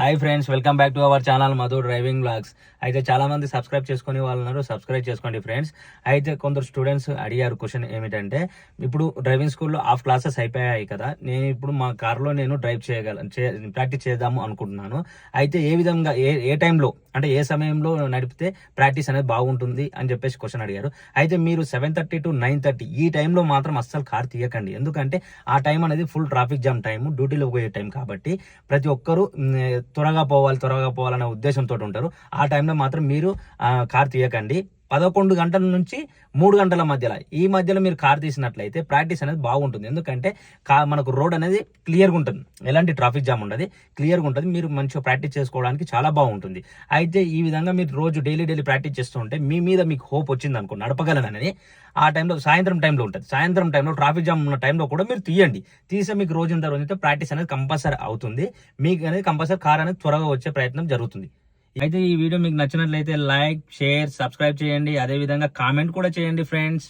Hi friends, welcome back to our channel Madhu driving blogs. అయితే చాలా మంది సబ్స్క్రైబ్ చేసుకునే వాళ్ళు ఉన్నారు. సబ్స్క్రైబ్ చేసుకోండి ఫ్రెండ్స్. అయితే కొందరు స్టూడెంట్స్ అడిగారు క్వశ్చన్ ఏమిటంటే, ఇప్పుడు డ్రైవింగ్ స్కూల్లో హాఫ్ క్లాసెస్ అయిపోయాయి కదా, నేను ఇప్పుడు మా కార్లో నేను డ్రైవ్ ప్రాక్టీస్ చేద్దాము అనుకుంటున్నాను. అయితే ఏ విధంగా ఏ టైంలో అంటే ఏ సమయంలో నడిపితే ప్రాక్టీస్ అనేది బాగుంటుంది అని చెప్పేసి క్వశ్చన్ అడిగారు. అయితే మీరు 7:30 to 9:30 ఈ టైంలో మాత్రం అస్సలు కార్ తీయకండి. ఎందుకంటే ఆ టైం అనేది ఫుల్ ట్రాఫిక్ జామ్ టైం, డ్యూటీలో పోయే టైం కాబట్టి ప్రతి ఒక్కరు త్వరగా పోవాలనే ఉద్దేశంతో ఉంటారు. ఆ టైంలో మాత్రం మీరు కార్ తీయకండి. 11 గంటల నుంచి 3 గంటల మధ్యలో మీరు కార్ తీసినట్లయితే ప్రాక్టీస్ అనేది బాగుంటుంది. ఎందుకంటే మనకు రోడ్ అనేది క్లియర్గా ఉంటుంది, ఎలాంటి ట్రాఫిక్ జామ్ ఉండదు, క్లియర్గా ఉంటుంది. మీరు మంచిగా ప్రాక్టీస్ చేసుకోవడానికి చాలా బాగుంటుంది. అయితే ఈ విధంగా మీరు రోజు డైలీ ప్రాక్టీస్ చేస్తూ ఉంటే మీ మీద మీకు హోప్ వచ్చింది అనుకో, నడపగలనని. ఆ టైంలో సాయంత్రం టైంలో ఉంటుంది. సాయంత్రం టైంలో ట్రాఫిక్ జామ్ ఉన్న టైంలో కూడా మీరు తీస్తే మీకు రోజు తర్వాత ప్రాక్టీస్ అనేది కంపల్సరీ అవుతుంది. మీకు అనేది కంపల్సరీ కార్ అనేది త్వరగా వచ్చే ప్రయత్నం జరుగుతుంది. అయితే ఈ వీడియో మీకు నచ్చినట్లయితే లైక్, షేర్, సబ్స్క్రైబ్ చేయండి. అదే విధంగా కామెంట్ కూడా చేయండి ఫ్రెండ్స్.